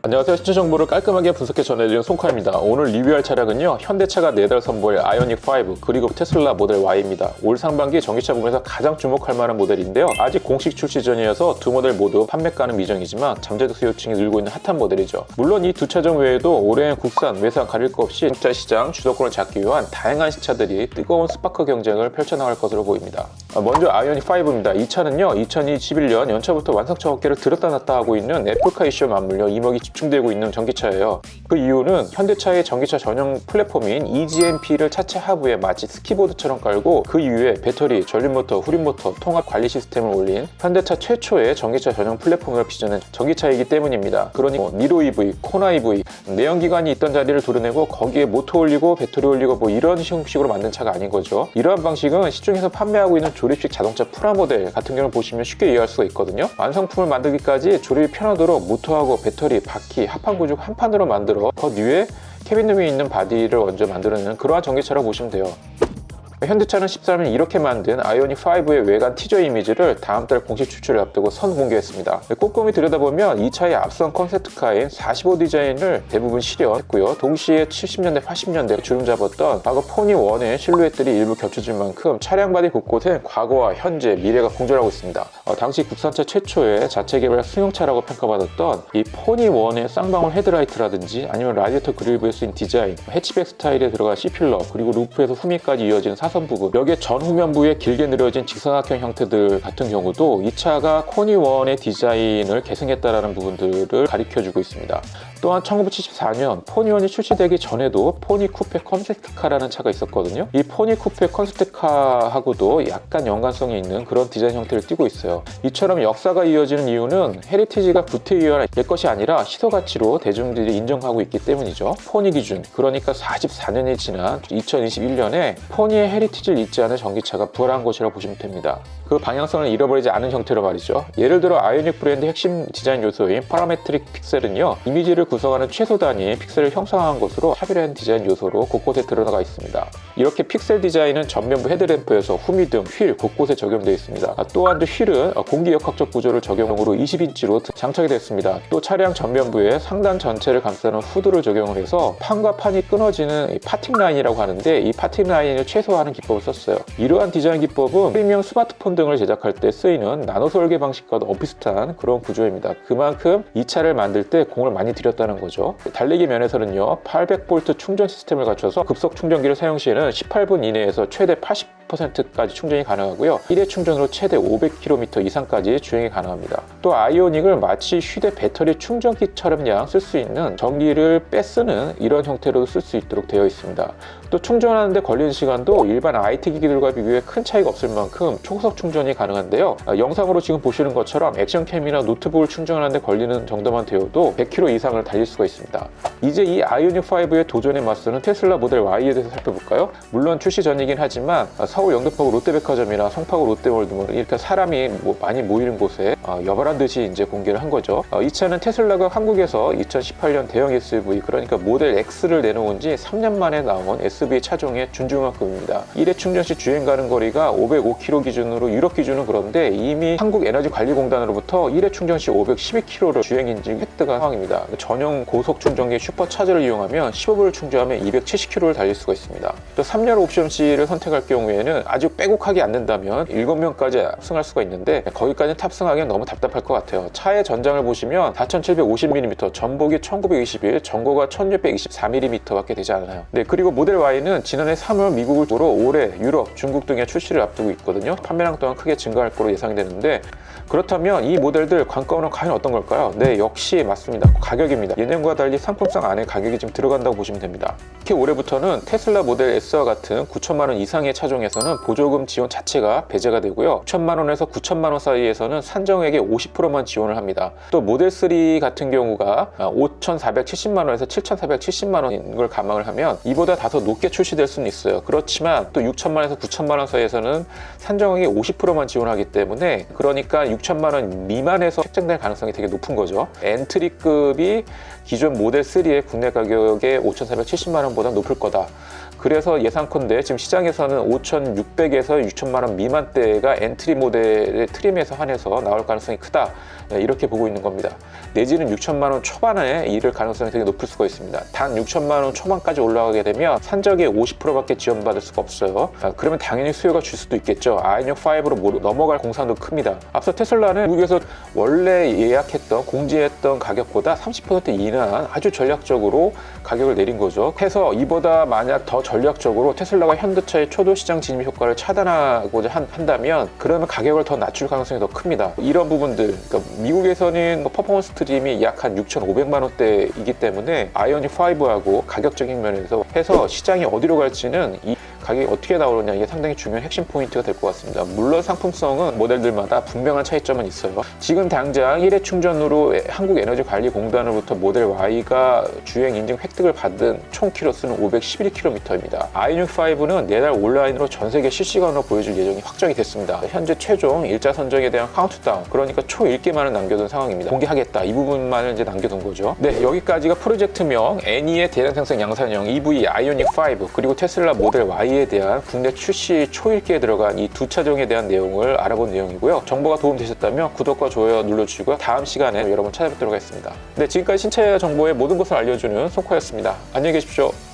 안녕하세요. 시차 정보를 깔끔하게 분석해 전해드리는 송카입니다. 오늘 리뷰할 차량은요, 현대차가 내달 선보일 아이오닉5 그리고 테슬라 모델 Y입니다. 올 상반기 전기차 부문에서 가장 주목할 만한 모델인데요. 아직 공식 출시 전이어서 두 모델 모두 판매가는 미정이지만 잠재적 수요층이 늘고 있는 핫한 모델이죠. 물론 이 두 차종 외에도 올해는 국산, 외산 가릴 것 없이 국제 시장 주도권을 잡기 위한 다양한 신차들이 뜨거운 스파크 경쟁을 펼쳐나갈 것으로 보입니다. 먼저 아이오닉5입니다. 이 차는요, 2021년 연초부터 완성차 어깨를 들었다 놨다 하고 있는 애플카 이슈와 맞물려 이목이 집중되고 있는 전기차예요. 그 이유는 현대차의 전기차 전용 플랫폼인 EGMP를 차체 하부에 마치 스키보드처럼 깔고 그 위에 배터리, 전륜모터, 후륜모터, 통합 관리 시스템을 올린 현대차 최초의 전기차 전용 플랫폼을 빚어낸 전기차이기 때문입니다. 그러니 니로 EV, 코나 EV, 내연기관이 있던 자리를 도려내고 거기에 모터 올리고 배터리 올리고 뭐 이런 형식으로 만든 차가 아닌 거죠. 이러한 방식은 시중에서 판매하고 있는 조립식 자동차 프라모델 같은 경우를 보시면 쉽게 이해할 수가 있거든요. 완성품을 만들기까지 조립이 편하도록 모터하고 배터리, 바퀴, 합판 구조 한 판으로 만들어 그 위에 캐빈 위에 있는 바디를 먼저 만들어내는 그러한 전기차라고 보시면 돼요. 현대차는 13일 이렇게 만든 아이오닉5의 외관 티저 이미지를 다음 달 공식 출시를 앞두고 공개했습니다. 꼼꼼히 들여다보면 이 차의 앞선 컨셉트카인 45 디자인을 대부분 실현했고요. 동시에 70년대, 80년대 주름 잡았던 과거 포니1의 실루엣들이 일부 겹쳐질 만큼 차량 바디 곳곳에 과거와 현재, 미래가 공존하고 있습니다. 당시 국산차 최초의 자체 개발 승용차라고 평가받았던 이 포니1의 쌍방울 헤드라이트라든지 아니면 라디에이터 그릴부에 쓰인 디자인, 해치백 스타일에 들어간 C필러, 그리고 루프에서 후미까지 이어진 사선 부분, 여기에 전후면부에 길게 늘어진 직사각형 형태들 같은 경우도 이 차가 포니1의 디자인을 계승했다라는 부분들을 가리켜주고 있습니다. 또한 1974년 포니1이 출시되기 전에도 포니 쿠페 컨셉트카라는 차가 있었거든요. 이 포니 쿠페 컨셉트카하고도 약간 연관성이 있는 그런 디자인 형태를 띠고 있어요. 이처럼 역사가 이어지는 이유는 헤리티지가 구태의연한 옛것이 아니라 시소가치로 대중들이 인정하고 있기 때문이죠. 포니 기준, 그러니까 44년이 지난 2021년에 포니의 헤리티지를 잊지 않은 전기차가 부활한 것이라고 보시면 됩니다. 그 방향성을 잃어버리지 않은 형태로 말이죠. 예를 들어 아이오닉 브랜드의 핵심 디자인 요소인 파라메트릭 픽셀은요, 이미지를 구성하는 최소 단위의 픽셀을 형성한 것으로 차별화된 디자인 요소로 곳곳에 드러나가 있습니다. 이렇게 픽셀 디자인은 전면부 헤드램프에서 후미등, 휠 곳곳에 적용되어 있습니다. 또한 휠은 공기역학적 구조를 적용으로 20인치로 장착이 됐습니다. 또 차량 전면부에 상단 전체를 감싸는 후드를 적용을 해서 판과 판이 끊어지는 파팅 라인이라고 하는데, 이 파팅 라인을 최소화하는 기법을 썼어요. 이러한 디자인 기법은 프리미엄 스마트폰 등을 제작할 때 쓰이는 나노 설계 방식과도 비슷한 그런 구조입니다. 그만큼 이 차를 만들 때 공을 많이 들였다는 거죠. 달리기 면에서는요, 800V 충전 시스템을 갖춰서 급속 충전기를 사용 시에는 18분 이내에서 최대 80%까지 충전이 가능하고요. 1회 충전으로 최대 500km 이상까지 주행이 가능합니다. 또 아이오닉을 마치 휴대 배터리 충전기처럼 쓸 수 있는 전기를 빼쓰는 이런 형태로도 쓸 수 있도록 되어 있습니다. 또 충전하는데 걸리는 시간도 일반 IT 기기들과 비교해 큰 차이가 없을 만큼 초고속 충전이 가능한데요. 영상으로 지금 보시는 것처럼 액션캠이나 노트북을 충전하는데 걸리는 정도만 되어도 100km 이상을 달릴 수가 있습니다. 이제 이 아이오닉5의 도전에 맞서는 테슬라 모델 Y에 대해서 살펴볼까요? 물론 출시 전이긴 하지만 서울 영등포구 롯데백화점이나 성파구 롯데월드몰 이렇게 사람이 많이 모이는 곳에 여발한 듯이 이제 공개를 한 거죠. 이 차는 테슬라가 한국에서 2018년 대형 SUV, 그러니까 모델 X를 내놓은 지 3년 만에 나온 SUV 차종의 준중학급입니다. 1회 충전 시 주행 가는 거리가 505km 기준으로, 유럽 기준은 그런데 이미 한국에너지관리공단으로부터 1회 충전 시 512km를 주행인증 획득한 상황입니다. 전용 고속 충전기 슈퍼차저를 이용하면 15분을 충전하면 270km를 달릴 수가 있습니다. 또 3열 옵션C를 선택할 경우에는 아주 빼곡하게 안 된다면 7명까지 탑승할 수가 있는데, 거기까지 탑승하기엔 너무 답답할 것 같아요. 차의 전장을 보시면 4750mm, 전복이 1921, 전고가 1624mm밖에 되지 않아요. 네, 그리고 모델 Y는 지난해 3월 미국을 도로 올해 유럽, 중국 등의 출시를 앞두고 있거든요. 판매량 또한 크게 증가할 거로 예상이 되는데, 그렇다면 이 모델들 관건은 과연 어떤 걸까요? 네, 역시 맞습니다. 가격입니다. 예년과 달리 상품성 안에 가격이 좀 들어간다고 보시면 됩니다. 특히 올해부터는 테슬라 모델 S와 같은 9천만 원 이상의 차종에서는 보조금 지원 자체가 배제가 되고요. 6천만 원에서 9천만 원 사이에서는 산정액의 50%만 지원을 합니다. 또 모델 3 같은 경우가 5,470만 원에서 7,470만 원인 걸 감안을 하면 이보다 다소 높게 출시될 수는 있어요. 그렇지만 또 6천만 원에서 9천만 원 사이에서는 산정액의 50%만 지원하기 때문에, 그러니까 6천만 원 미만에서 책정될 가능성이 되게 높은 거죠. 엔트리급이 기존 모델 3의 국내 가격의 5,470만 원보다 높을 거다. 그래서 예상컨대 지금 시장에서는 5,600에서 6천만 원 미만대가 엔트리 모델의 트림에서 한해서 나올 가능성이 크다, 이렇게 보고 있는 겁니다. 내지는 6천만 원 초반에 이를 가능성이 되게 높을 수가 있습니다. 단 6천만 원 초반까지 올라가게 되면 산적의 50%밖에 지원받을 수가 없어요. 그러면 당연히 수요가 줄 수도 있겠죠. 아이오닉 5로 넘어갈 공산도 큽니다. 앞서 테슬라는 미국에서 원래 예약했던 공지했던 가격보다 30% 이내한 아주 전략적으로 가격을 내린 거죠. 해서 이보다 만약 더 전략적으로 테슬라가 현대차의 초도 시장 진입 효과를 차단하고자 한다면 그러면 가격을 더 낮출 가능성이 더 큽니다. 이런 부분들, 그러니까 미국에서는 퍼포먼스 트림이 약 한 6,500만 원대이기 때문에 아이오닉 5하고 가격적인 면에서 해서 시장이 어디로 갈지는 이 가격이 어떻게 나오느냐, 이게 상당히 중요한 핵심 포인트가 될 것 같습니다. 물론 상품성은 모델들마다 분명한 차이점은 있어요. 지금 당장 1회 충전으로 한국에너지관리공단으로부터 모델 Y가 주행 인증 획득을 받은 총 키로수는 511km입니다. 아이오닉 5는 내달 온라인으로 전 세계 실시간으로 보여줄 예정이 확정이 됐습니다. 현재 최종 일자 선정에 대한 카운트다운, 그러니까 초일기만을 남겨둔 상황입니다. 공개하겠다, 이 부분만을 이제 남겨둔 거죠. 네, 여기까지가 프로젝트명 애니의 대량 생성 양산형 EV 아이오닉 5 그리고 테슬라 모델 Y에 대한 국내 출시 초일기에 들어간 이 두 차종에 대한 내용을 알아본 내용이고요. 정보가 도움되셨다면 구독과 좋아요 눌러주시고요. 다음 시간에 여러분 찾아뵙도록 하겠습니다. 네, 지금까지 신차의 정보의 모든 것을 알려주는 송코였습니다. 안녕히 계십시오.